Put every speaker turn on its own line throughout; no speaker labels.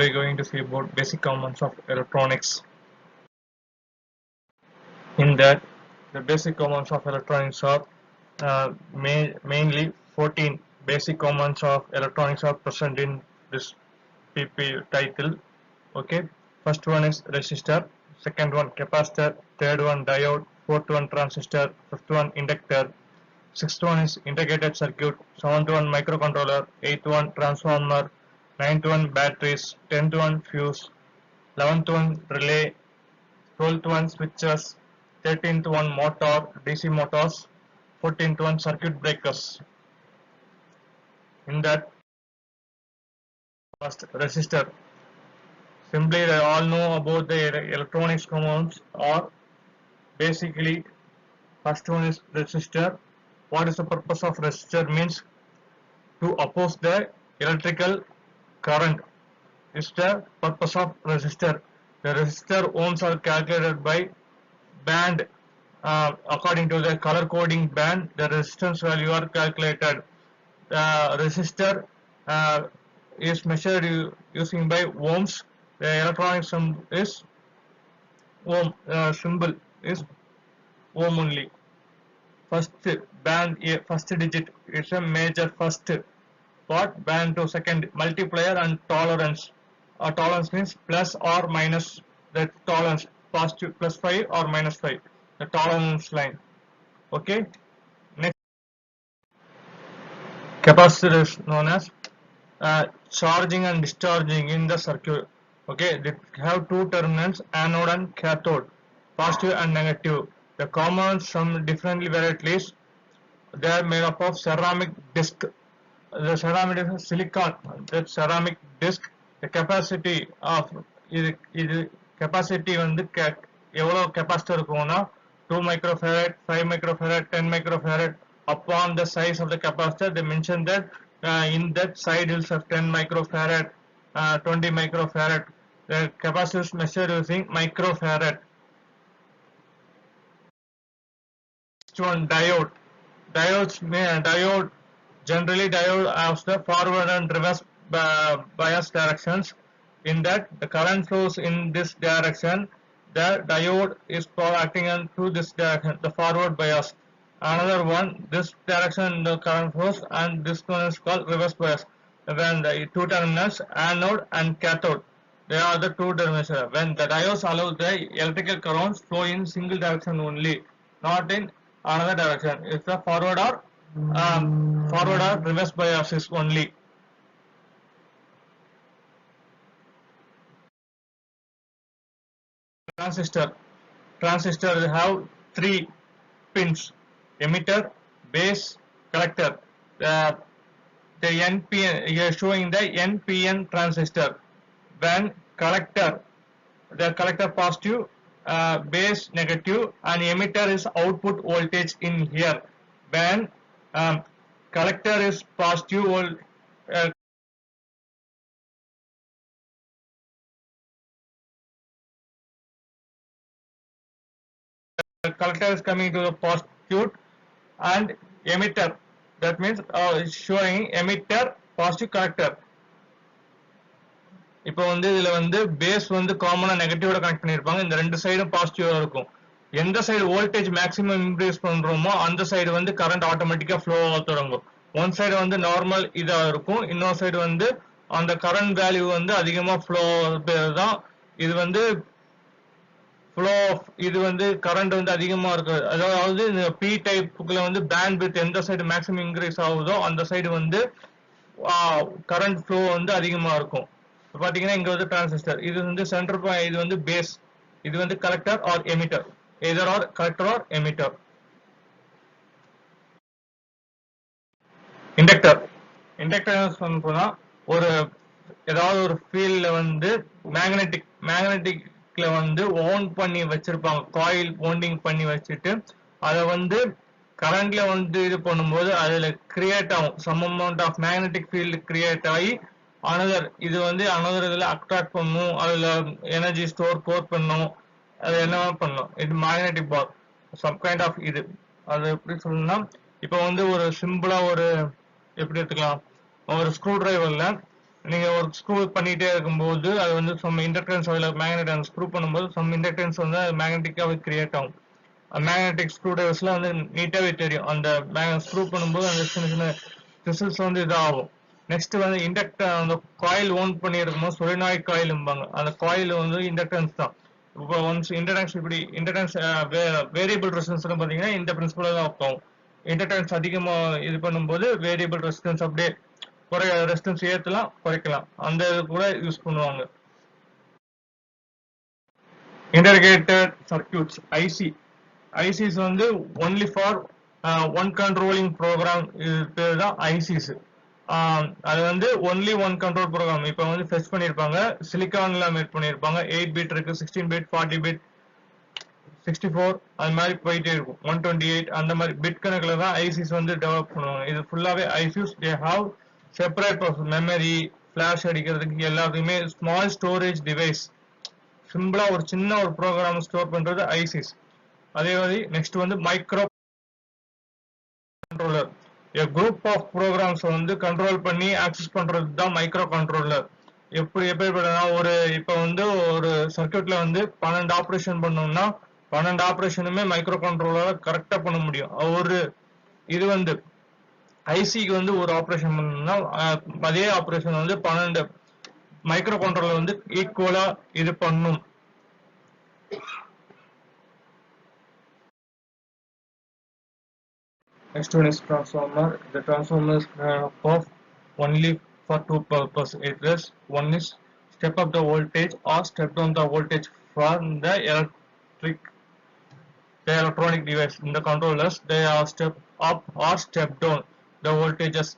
today going to see about basic components of electronics. In that, the basic components of electronics are mainly 14 basic components of electronics are present in this PP title. Okay, first one is resistor, second one capacitor, third one diode, fourth one transistor, fifth one inductor, sixth one is integrated circuit, seventh one microcontroller, eighth one transformer, ninth one batteries, 10th one fuse, 11th one relay, 12th one switches, 13th one motor, DC motors, 14th one circuit breakers. In that, first resistor. Simply they all know about the electronics components, or basically first one is resistor. What is the purpose of resistor? Means to oppose the electrical current is the purpose of resistor. The resistor ohms are calculated by band. According to the color coding band, the resistance value are calculated. The resistor is measured using by ohms. The electronic symbol is ohm. Symbol is ohm only. First band, first digit is a major first part, band to second, multiplier and tolerance. Tolerance means plus or minus, the tolerance, positive plus 5 or minus 5, the tolerance line. Okay, next, capacitor is known as charging and discharging in the circuit. Okay, they have two terminals, anode and cathode, positive and negative. The components from differently varieties, they are made up of ceramic disc. The ceramic is silicon. That ceramic disc, the capacity of இது capacity வந்து எவ்வளவு capacitor இருக்கும்னா 2 microfarad, 5 microfarad, 10 microfarad. Upon the size of the capacitor, they mention that in that side is of 10 microfarad, 20 microfarad. The capacitor is measured using microfarad. Next one, diode. Diode generally diode has the forward and reverse bias directions. In that, the current flows in this direction. The diode is acting through this direction, the forward bias. Another one, this direction the current flows, and this one is called reverse bias. When the two terminals, anode and cathode, they are the two terminals. When the diodes allow the electrical currents flow in single direction only, not in another direction. It's the forward or reverse bias is only. Transistor have three pins: emitter, base, collector. The NPN, here showing the NPN transistor. When collector, the collector positive, base negative, and emitter is output voltage in here. When collector is positive, the collector is coming to the positive, and emitter, that means showing emitter positive collector. இப்போ வந்து இதுல வந்து base வந்து காமனா நெகட்டிவோட connect பண்ணிருப்பாங்க. இந்த ரெண்டு சைடும் பாசிட்டிவா இருக்கும். எந்த சைடு வோல்டேஜ் மேக்ஸிமம் இன்க்ரீஸ் பண்றோமோ அந்த சைடு வந்து கரண்ட் ஆட்டோமேட்டிக்கா ஃப்ளோ ஆக தொடங்கும். ஒன் சைடு வந்து நார்மல் இதா இருக்கும், இன்னொரு சைடு வந்து அந்த கரண்ட் வேல்யூ வந்து அதிகமா ஃப்ளோ தான். இது வந்து ஃப்ளோ, இது வந்து கரண்ட் வந்து அதிகமா இருக்கு. அதாவது இந்த பி டைப்புக்குள்ள வந்து பேண்ட் வித் எந்த சைடு மேக்ஸிமம் இன்க்ரீஸ் ஆகுதோ அந்த சைடு வந்து கரண்ட் ஃப்ளோ வந்து அதிகமா இருக்கும். பாத்தீங்கன்னா இங்க வந்து டிரான்சிஸ்டர், இது வந்து சென்டர், இது வந்து பேஸ், இது வந்து collector or emitter, either or collector or emitter. Inductor சொன்னா ஒரு ஏதாவது ஒரு ஃபீல்ட்ல வந்து மேக்னெட்டிக்ல வந்து ஓன் பண்ணி வச்சிருப்பாங்க, காயில் ஓண்டிங் பண்ணி வச்சுட்டு அதை வந்து கரண்ட்ல வந்து இது பண்ணும்போது அதுல கிரியேட் ஆகும், some amount of magnetic field create ஆகி அனதர் இது வந்து அனதர் இதுல அட்ராக்ட் பண்ணும், அதுல எனர்ஜி ஸ்டோர் பண்ணும், அது என்னவா பண்ணும். இது magnetic bar, some kind of இது. அது எப்படி சொல்லணும்னா, இப்போ வந்து ஒரு சிம்பிளா ஒரு எப்படி எடுத்துக்கலாம், ஒரு ஸ்க்ரூ டிரைவர்ல நீங்க ஒரு ஸ்க்ரூ பண்ணிட்டே இருக்கும்போது அது வந்து சம் இண்டக்டன்ஸ் அதில் மேக்னெட் ஸ்க்ரூ பண்ணும்போது சம் இண்டக்டன்ஸ் வந்து மேக்னெட்டிக்காக கிரியேட் ஆகும். மேக்னெட்டிக் ஸ்க்ரூ டிரைவர்ஸ்லாம் வந்து நீட்டாகவே தெரியும். அந்த ஸ்க்ரூ பண்ணும்போது அந்த சின்ன சின்ன ரிசல்ட்ஸ் வந்து இதாகும். நெக்ஸ்ட் வந்து இண்டக்டர் அந்த காயில் ஓன் பண்ணியிருக்கும்போது சொலினாய்ட் காயில்பாங்க. அந்த காயில் வந்து இண்டக்டன்ஸ் தான். இப்போ ஒன்ஸ் இண்டக்டன்ஸ் இப்படி இண்டக்டன்ஸ் வேரியபிள் ரெசிஸ்டன்ஸ் பார்த்தீங்கன்னா இந்த பிரின்சிபல் தான் ஒர்க் ஆகும். இண்டக்டன்ஸ் அதிகமாக இது பண்ணும்போது வேரியபிள் ரெசிஸ்டன்ஸ் அப்படியே ரெசிஸ்டன்ஸ் ஏற்றலாம் குறைக்கலாம், அந்த இது கூட யூஸ் பண்ணுவாங்க. Integrated circuits IC. ஐசிஸ் வந்து only for one controlling program, இது பேர் தான் ஐசிஸ். அது வந்து ஒன்லி ஒன் கண்ட்ரோல் ப்ரோக்ராம். இப்போ வந்து ஃபெச் பண்ணியிருப்பாங்க, சிலிக்கான்ல மேட் பண்ணியிருப்பாங்க. 8 பிட் இருக்கு, 16 பிட், 40 பிட், 64 அது மாதிரி போயிட்டே இருக்கும். 128 அந்த மாதிரி பிட் கணக்கில் தான் ஐசிஸ் வந்து டெவலப் பண்ணுவாங்க. இது ஃபுல்லாகவே ISIS they have separate memory, flash அடிக்கிறதுக்கு எல்லாத்துக்குமே ஸ்மால் ஸ்டோரேஜ் டிவைஸ். சிம்பிளா ஒரு சின்ன ஒரு ப்ரோக்ராம் ஸ்டோர் பண்றது ஐசிஸ். அதே மாதிரி நெக்ஸ்ட் வந்து microcontroller. Group of programs வந்து கண்ட்ரோல் பண்ணி ஆக்சஸ் பண்றது தான் மைக்ரோ கண்ட்ரோலர். எப்படிப்பட்டனா ஒரு இப்போ வந்து ஒரு சர்க்யூட்ல வந்து 12 ஆப்ரேஷன் பண்ணோம்னா 12 ஆப்ரேஷனுமே மைக்ரோ கண்ட்ரோலர் கரெக்டா பண்ண முடியும். ஒரு இது வந்து ஐசிக்கு வந்து ஒரு ஆப்ரேஷன் பண்ணணும்னா அதே ஆப்ரேஷன் வந்து 12 மைக்ரோ கண்ட்ரோலர் வந்து ஈக்குவலா இது பண்ணும். Next one is transformer. The transformer is of only for two purposes. It is one is step up the voltage or step down the voltage from the electronic device. In the controllers, they are step up or step down the voltages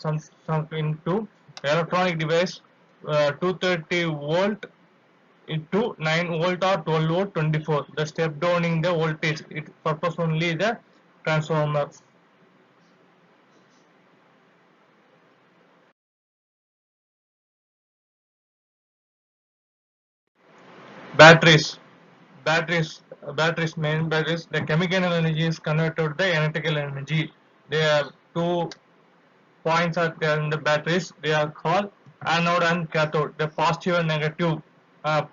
some into electronic device 230 volt into 9 volt or 12 volt 24. The step downing the voltage, it purpose only the transformer. Batteries. Main batteries. The chemical energy is converted to the electrical energy. There are 2 points are there in the batteries. They are called anode and cathode. The positive and negative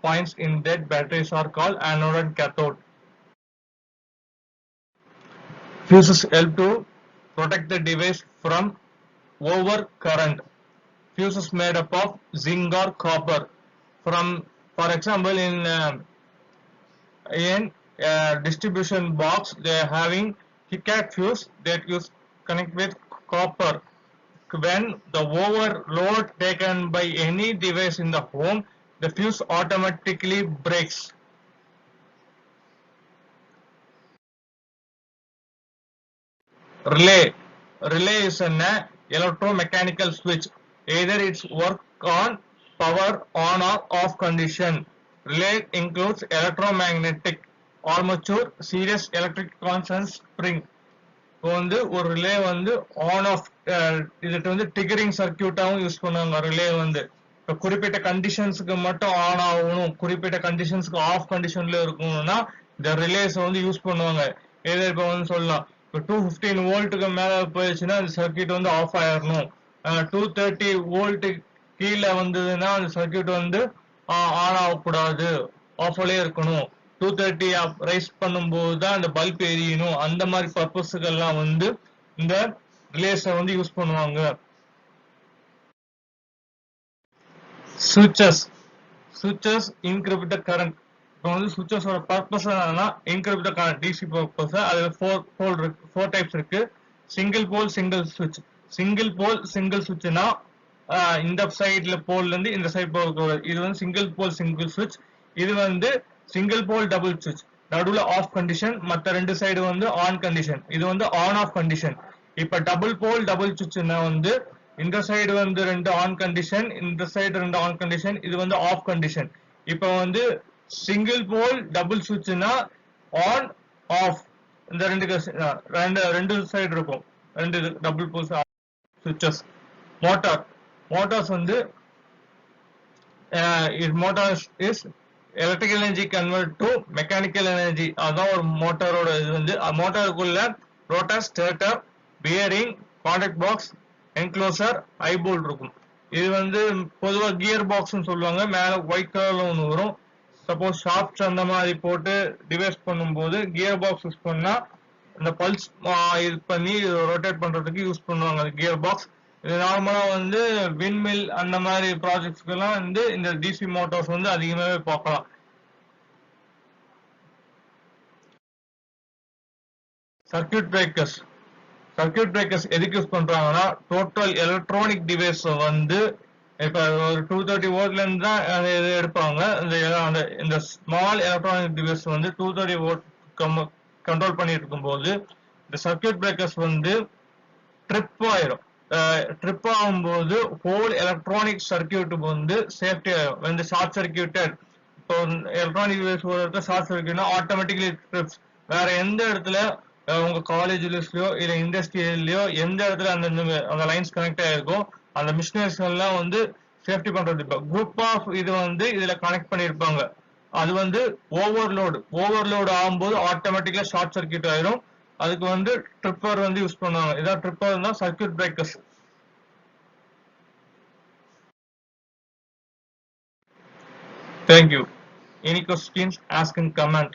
points in that batteries are called anode and cathode. Fuses help to protect the device from over current. Fuses made up of zinc or copper. For example, in distribution box, they are having Hicat fuse that use connect with copper. When the overload taken by any device in the home, the fuse automatically breaks. Relay. Relay is an electromechanical switch. Either its work on power on or off condition. Relay includes electromagnetic armature, series electric constant spring. இப்போ வந்து ஒரு relay வந்து on of இதுக்கு வந்து triggering சர்க்கியூட்டாகவும் use பண்ணுவாங்க. Relay வந்து இப்போ குறிப்பிட்ட கண்டிஷன்ஸுக்கு மட்டும் ஆன் ஆகணும், குறிப்பிட்ட கண்டிஷன்ஸ்க்கு ஆஃப் கண்டிஷன்ல இருக்கணும்னா இந்த ரிலேஸை வந்து யூஸ் பண்ணுவாங்க. ஏதோ இப்போ வந்து சொல்லலாம், இப்போ 215 வோல்ட்டுக்கு மேலே போயிடுச்சுன்னா அந்த சர்க்கியூட் வந்து ஆஃப் ஆயிடணும். 230 வோல்ட்டு கீழே வந்ததுன்னா அந்த சர்க்கியூட் வந்து ஆன் ஆகக்கூடாது, ஆஃப்லேயே இருக்கணும். 230 ரைஸ் பண்ணும்போது தான் அந்த பல்ப் எரியணும். அந்த மாதிரி பர்பஸுக்கெல்லாம் வந்து இந்த ரிலேஸை வந்து யூஸ் பண்ணுவாங்க. Switches encrypt the current. இப்போ வந்து சுவிச்சஸோட பர்பஸ் என்னன்னா encrypt the current, DC purpose. அதுல 4 டைப்ஸ் இருக்கு. சிங்கிள் போல் சிங்கிள் சுவிட்ச். சிங்கிள் சுவிட்ச்னா இந்த சைட்ல போல்ல இருந்து இந்த சைட் போக, இது வந்து சிங்கிள் போல் சிங்கிள் சுவிட்ச். இது வந்து சிங்கிள் போல் டபுள் சுவிட்ச். நடுவுல ஆஃப் கண்டிஷன், மற்ற 2 சைடு வந்து ஆன் கண்டிஷன். இது வந்து ஆன் ஆஃப் கண்டிஷன். இப்ப டபுள் போல் டபுள் சுவிட்ச்னா வந்து இந்த சைடு வந்து 2 ஆன் கண்டிஷன், இந்த சைடு 2 ஆன் கண்டிஷன், இது வந்து ஆஃப் கண்டிஷன். இப்ப வந்து சிங்கிள் போல் டபுள் சுவிட்ச்னா ஆன் ஆஃப் இந்த ரெண்டு சைடு இருக்கும். 2 டபுள் போல் சுவிட்சஸ். மோட்டார்ஸ் வந்து motors is electrical energy convert to mechanical energy. அதான் ஒரு மோட்டாரோட இது வந்து மோட்டாருக்குள்ள rotor, stator, bearing, contact box, enclosure, eyebolt இருக்கும். இது வந்து பொதுவா கியர் பாக்ஸ்னு சொல்லுவாங்க. மேல ஒயிட் கலர்ல ஒன்று வரும். சப்போஸ் ஷாப்ஸ் அந்த மாதிரி போட்டு டிவைஸ் பண்ணும்போது கியர் பாக்ஸ் யூஸ் பண்ணா இந்த பல்ஸ் இது பண்ணி ரொட்டேட் பண்றதுக்கு யூஸ் பண்ணுவாங்க அது கியர் பாக்ஸ். இது நார்மலா வந்து விண்மில் அந்த மாதிரி ப்ராஜெக்ட்ஸ்க்கெல்லாம் வந்து இந்த டிசி மோட்டார்ஸ் வந்து அதிகமாகவே பார்க்கலாம். சர்க்யூட் பிரேக்கர்ஸ் எதுக்கு யூஸ் பண்றாங்கன்னா டோட்டல் எலக்ட்ரானிக் டிவைஸ் வந்து இப்ப ஒரு 230 வோல்ட்ல இருந்து தான் இது எடுப்பாங்க. இந்த ஸ்மால் எலக்ட்ரானிக் டிவைஸ் வந்து 230 வோல்ட் கண்ட்ரோல் பண்ணிட்டு இருக்கும்போது இந்த சர்க்யூட் பிரேக்கர்ஸ் வந்து ட்ரிப் ஆயிரும். ட்ரிப் ஆகும்போது ஹோல் எலக்ட்ரானிக் சர்க்யூட் வந்து சேஃப்டி ஆயிரும். இந்த ஷார்ட் சர்க்யூட்டட் இப்போ எலக்ட்ரானிக் டிவைஸ் ஒரு இடத்துல ஷார்ட் சர்க்யூட்னா ஆட்டோமேட்டிக்கலி ட்ரிப்ஸ். வேற எந்த இடத்துல உங்க காலேஜ்லயோ இல்ல இண்டஸ்ட்ரியல்லயோ எந்த இடத்துல அந்த லைன்ஸ் கனெக்ட் ஆயிருக்கோ அந்த மிஷினரிஸ் எல்லாம் வந்து சேஃப்டி பண்றது. இப்போ குரூப் ஆஃப் இது வந்து இதுல கனெக்ட் பண்ணிருப்பாங்க. அது வந்து ஓவர்லோடு ஆகும்போது ஆட்டோமேட்டிக்கா ஷார்ட் சர்க்யூட் ஆயிரும். அதுக்கு வந்து ட்ரிப்பர் வந்து யூஸ் பண்ணுவாங்க. இதான் ட்ரிப்பர் தான் circuit breakers. Thank you. Any questions, ask in comment.